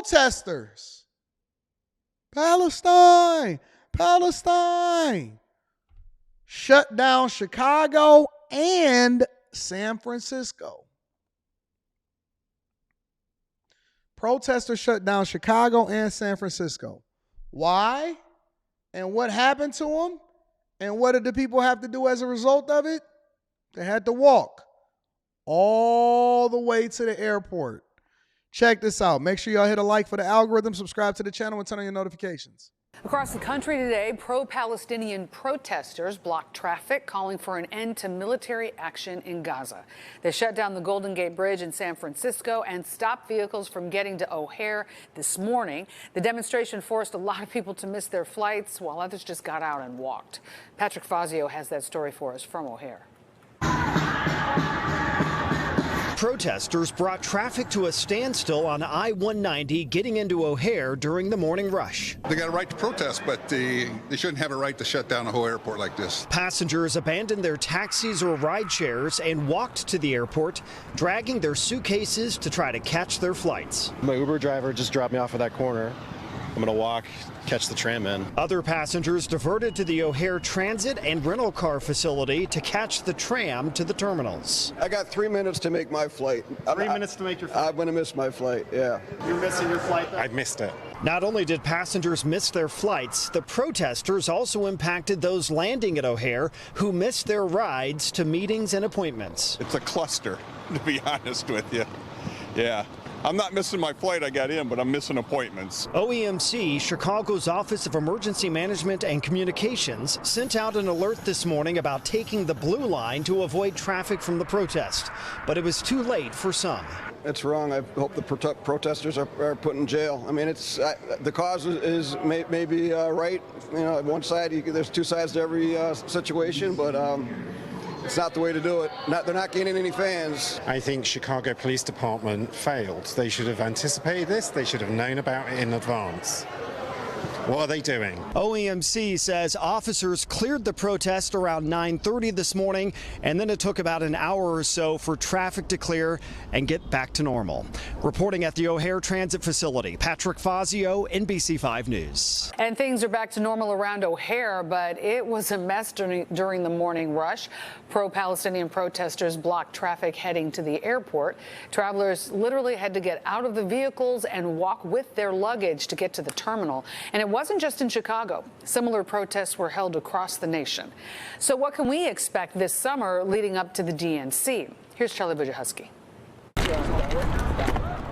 Protesters. Palestine. Palestine. Shut down Chicago and San Francisco. Protesters shut down Chicago and San Francisco. Why? And what happened to them? And what did the people have to do as a result of it? They had to walk all the way to the airport. Check this out. Make sure y'all hit a like for the algorithm, subscribe to the channel, and turn on your notifications. Across the country today, pro-Palestinian protesters blocked traffic, calling for an end to military action in Gaza. They shut down the Golden Gate Bridge in San Francisco and stopped vehicles from getting to O'Hare this morning. The demonstration forced a lot of people to miss their flights, while others just got out and walked. Patrick Fazio has that story for us from O'Hare. Protesters brought traffic to a standstill on I-190 getting into O'Hare during the morning rush. They got a right to protest, but they shouldn't have a right to shut down a whole airport like this. Passengers abandoned their taxis or ride shares and walked to the airport, dragging their suitcases to try to catch their flights. My Uber driver just dropped me off at that corner. I'm going to walk, catch the tram in. Other passengers diverted to the O'Hare Transit and rental car facility to catch the tram to the terminals. I got 3 minutes to make my flight. 3 minutes to make your flight? I'm going to miss my flight, yeah. You're missing your flight? I've missed it. Not only did passengers miss their flights, the protesters also impacted those landing at O'Hare who missed their rides to meetings and appointments. It's a cluster, to be honest with you. Yeah. I'm not missing my flight I got in, but I'm missing appointments. OEMC, Chicago's Office of Emergency Management and Communications, sent out an alert this morning about taking the blue line to avoid traffic from the protest. But it was too late for some. It's wrong. I hope the protesters are put in jail. I mean, it's the cause is maybe right. You know, on one side, there's two sides to every situation, but it's not the way to do it. They're not gaining any fans. I think Chicago Police Department failed. They should have anticipated this. They should have known about it in advance. What are they doing? OEMC says officers cleared the protest around 9:30 this morning, and then it took about an hour or so for traffic to clear and get back to normal. Reporting at the O'Hare Transit Facility, Patrick Fazio, NBC5 News. And things are back to normal around O'Hare, but it was a mess during the morning rush. Pro-Palestinian protesters blocked traffic heading to the airport. Travelers literally had to get out of the vehicles and walk with their luggage to get to the terminal. And it wasn't just in Chicago. Similar protests were held across the nation. So what can we expect this summer leading up to the DNC? Here's Charlie Bujahusky.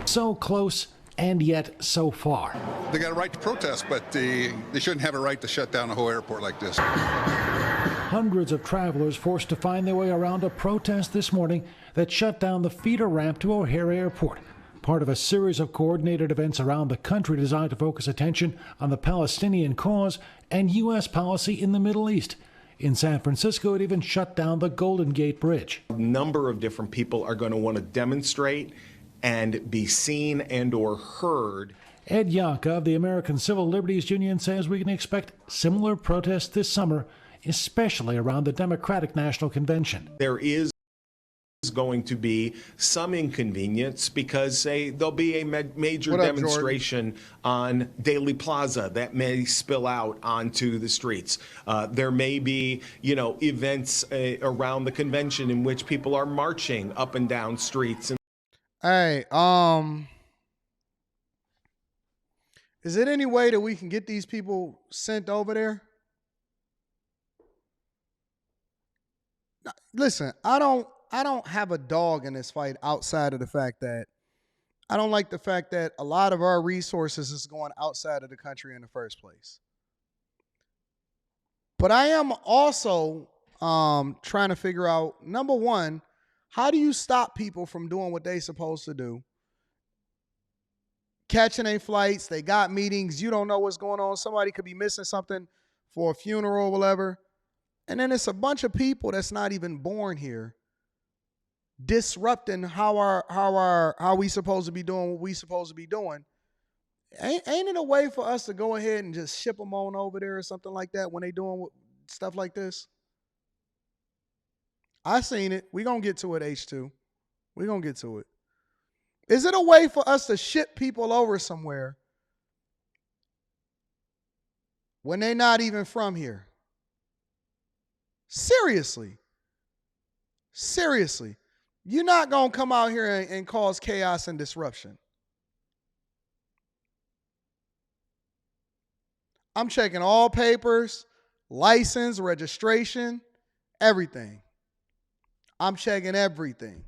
So close and yet so far. They got a right to protest, but they shouldn't have a right to shut down a whole airport like this. Hundreds of travelers forced to find their way around a protest this morning that shut down the feeder ramp to O'Hare Airport. Part of a series of coordinated events around the country designed to focus attention on the Palestinian cause and U.S. policy in the Middle East. In San Francisco, it even shut down the Golden Gate Bridge. A number of different people are going to want to demonstrate and be seen and or heard. Ed Yanka of the American Civil Liberties Union says we can expect similar protests this summer, especially around the Democratic National Convention. There is going to be some inconvenience because there'll be a major demonstration on Daley Plaza that may spill out onto the streets. There may be, events around the convention in which people are marching up and down streets. Hey, is it any way that we can get these people sent over there? Listen, I don't have a dog in this fight outside of the fact that I don't like the fact that a lot of our resources is going outside of the country in the first place. But I am also trying to figure out, number one, how do you stop people from doing what they're supposed to do? Catching their flights, they got meetings, you don't know what's going on. Somebody could be missing something for a funeral or whatever. And then it's a bunch of people that's not even born here disrupting how we supposed to be doing what we supposed to be doing. Ain't it a way for us to go ahead and just ship them on over there or something like that when they doing stuff like this? I seen it. We gonna get to it, H2. We gonna get to it. Is it a way for us to ship people over somewhere when they're not even from here? Seriously. Seriously. You're not going to come out here and cause chaos and disruption. I'm checking all papers, license, registration, everything. I'm checking everything.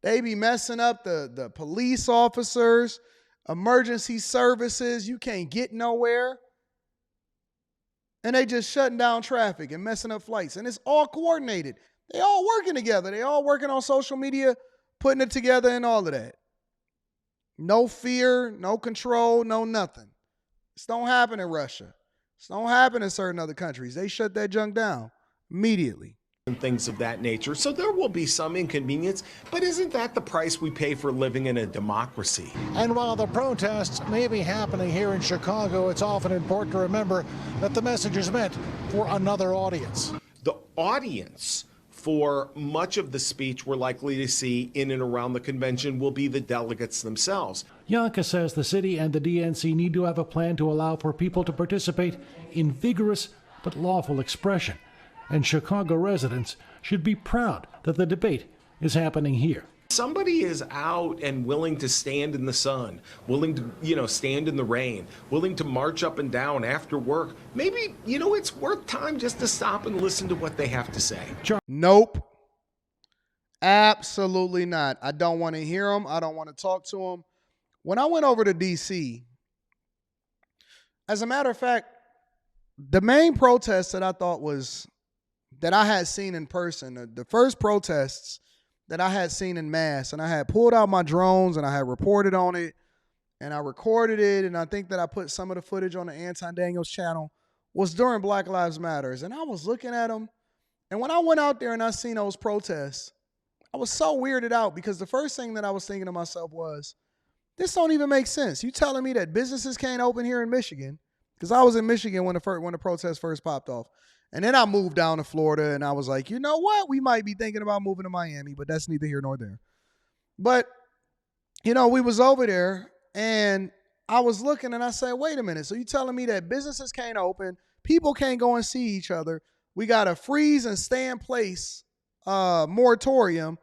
They be messing up the police officers, emergency services. You can't get nowhere. And they just shutting down traffic and messing up flights. And it's all coordinated. They all working together. They all working on social media, putting it together and all of that. No fear, no control, no nothing. This don't happen in Russia. This don't happen in certain other countries. They shut that junk down immediately. And things of that nature. So there will be some inconvenience, but isn't that the price we pay for living in a democracy? And while the protests may be happening here in Chicago, it's often important to remember that the message is meant for another audience. The audience for much of the speech we're likely to see in and around the convention will be the delegates themselves. Yanka says the city and the DNC need to have a plan to allow for people to participate in vigorous but lawful expression. And Chicago residents should be proud that the debate is happening here. Somebody is out and willing to stand in the sun, willing to, stand in the rain, willing to march up and down after work. Maybe, it's worth time just to stop and listen to what they have to say. Nope. Absolutely not. I don't want to hear them. I don't want to talk to them. When I went over to D.C., as a matter of fact, the main protest that I thought that I had seen in person, the first protests that I had seen in mass, and I had pulled out my drones and I had reported on it and I recorded it, and I think that I put some of the footage on the Anton Daniels channel, was during Black Lives Matters. And I was looking at them, and when I went out there and I seen those protests, I was so weirded out because the first thing that I was thinking to myself was, this don't even make sense. You telling me that businesses can't open here in Michigan? Because I was in Michigan when the protests first popped off. And then I moved down to Florida, and I was like, you know what? We might be thinking about moving to Miami, but that's neither here nor there. But, we was over there, and I was looking, and I said, wait a minute. So you telling me that businesses can't open, people can't go and see each other, we got a freeze and stay in place moratorium,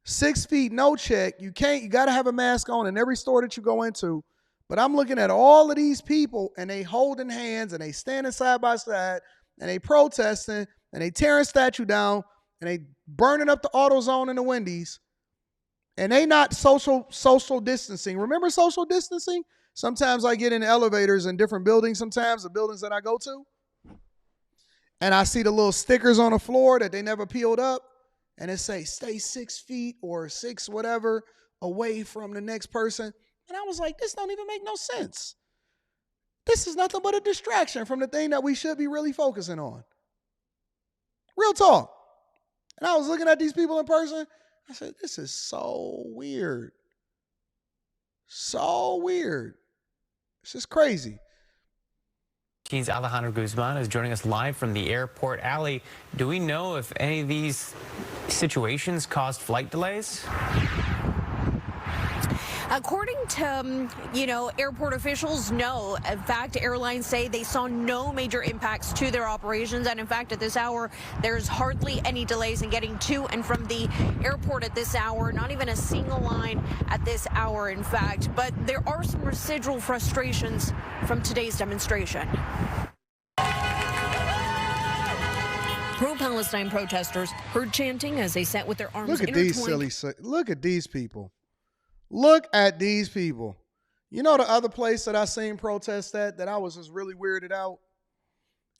6 feet, no check. You got to have a mask on in every store that you go into. But I'm looking at all of these people, and they holding hands, and they standing side by side, and they protesting, and they tearing statue down, and they burning up the AutoZone and the Wendy's, and they not social distancing. Remember social distancing? Sometimes I get in elevators in different buildings, sometimes the buildings that I go to, and I see the little stickers on the floor that they never peeled up, and it say, stay 6 feet or 6 whatever away from the next person. And I was like, this don't even make no sense. This is nothing but a distraction from the thing that we should be really focusing on. Real talk. And I was looking at these people in person. I said, this is so weird. So weird. It's just crazy. He's Alejandro Guzman is joining us live from the airport. Ali, do we know if any of these situations caused flight delays? According to, airport officials, no. In fact, airlines say they saw no major impacts to their operations. And in fact, at this hour, there's hardly any delays in getting to and from the airport at this hour. Not even a single line at this hour, in fact. But there are some residual frustrations from today's demonstration. Pro-Palestine protesters heard chanting as they sat with their arms intertwined. Look at these people. Look at these people. You know the other place that I seen protests at that I was just really weirded out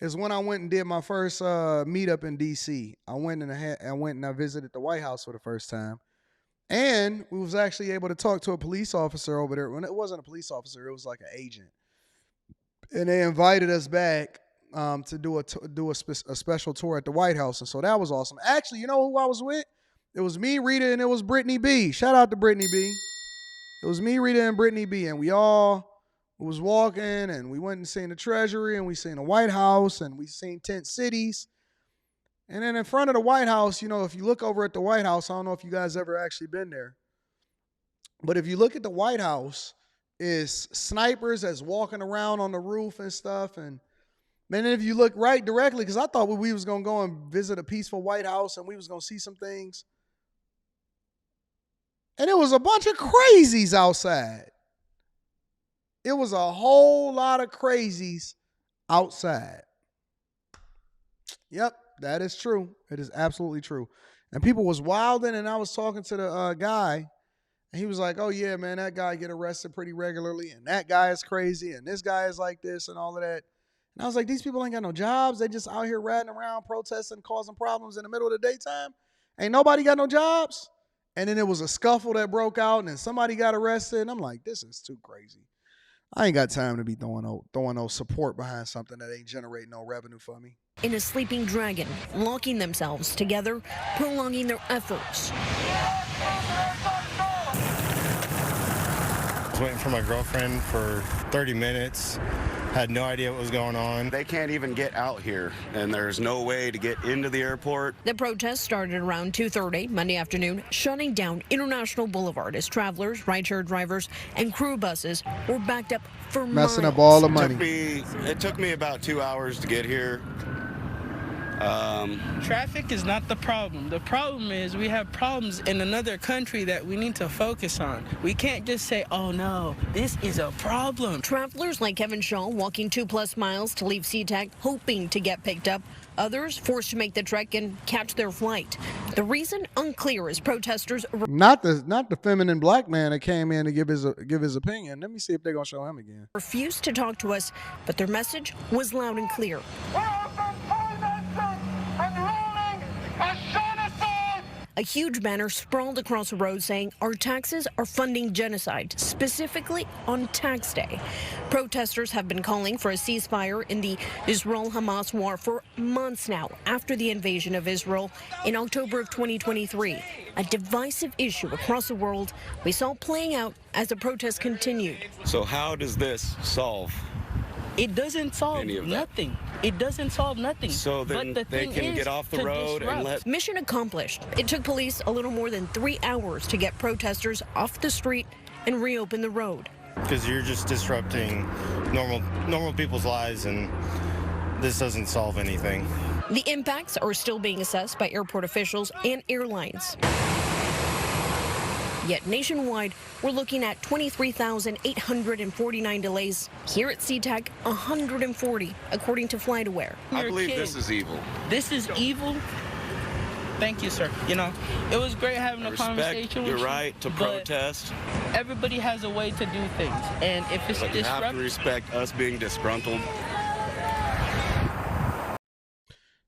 is when I went and did my first meetup in D.C. I went and I visited the White House for the first time, and we was actually able to talk to a police officer over there. When it wasn't a police officer, it was like an agent, and they invited us back to do a special tour at the White House, and so that was awesome. Actually, you know who I was with? It was me, Rita, and it was Brittany B. Shout out to Brittany B. It was me, Rita, and Brittany B. And we all was walking, and we went and seen the Treasury, and we seen the White House, and we seen tent cities. And then in front of the White House, if you look over at the White House, I don't know if you guys ever actually been there, But if you look at the White House, it's snipers that's walking around on the roof and stuff. And then if you look right directly, because I thought we was going to go and visit a peaceful White House and we was going to see some things. And it was a bunch of crazies outside. It was a whole lot of crazies outside. Yep, that is true. It is absolutely true. And people was wilding, and I was talking to the guy, and he was like, oh, yeah, man, that guy get arrested pretty regularly, and that guy is crazy, and this guy is like this and all of that. And I was like, these people ain't got no jobs. They just out here riding around, protesting, causing problems in the middle of the daytime. Ain't nobody got no jobs. And then it was a scuffle that broke out, and then somebody got arrested. And I'm like, this is too crazy. I ain't got time to be throwing no support behind something that ain't generating no revenue for me. In a sleeping dragon, locking themselves together, prolonging their efforts. I was waiting for my girlfriend for 30 minutes. Had no idea what was going on. They can't even get out here, and there's no way to get into the airport. The protest started around 2:30 Monday afternoon, shutting down International Boulevard as travelers, rideshare drivers, and crew buses were backed up for messing miles. up all the money. It took me about 2 hours to get here. Traffic is not the problem. The problem is we have problems in another country that we need to focus on. We can't just say, oh no, this is a problem. Travelers like Kevin Shaw walking 2+ miles to leave SeaTac, hoping to get picked up. Others forced to make the trek and catch their flight. The reason unclear as protesters not the feminine black man that came in to give his opinion. Let me see if they're gonna show him again. refused to talk to us, but their message was loud and clear. A huge banner sprawled across the road saying, our taxes are funding genocide, specifically on tax day. Protesters have been calling for a ceasefire in the Israel-Hamas war for months now, after the invasion of Israel in October of 2023. A divisive issue across the world we saw playing out as the protests continued. So how does this solve? It doesn't solve nothing. It doesn't solve nothing. So then but they can get off the road and let... Mission accomplished. It took police a little more than 3 hours to get protesters off the street and reopen the road. Because you're just disrupting normal people's lives, and this doesn't solve anything. The impacts are still being assessed by airport officials and airlines. Yet nationwide, we're looking at 23,849 delays. Here at SeaTac, 140, according to FlightAware. I believe this is evil. This is evil? Thank you, sir. You know, it was great having a conversation with you. Your right to protest. Everybody has a way to do things, and if it's But you have to respect us being disgruntled.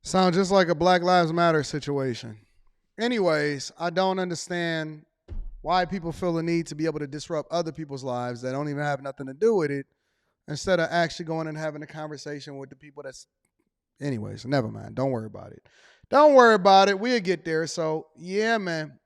Sounds just like a Black Lives Matter situation. Anyways, I don't understand why people feel the need to be able to disrupt other people's lives that don't even have nothing to do with it, instead of actually going and having a conversation with the people that's... Anyways, never mind. Don't worry about it. Don't worry about it. We'll get there. So, yeah, man.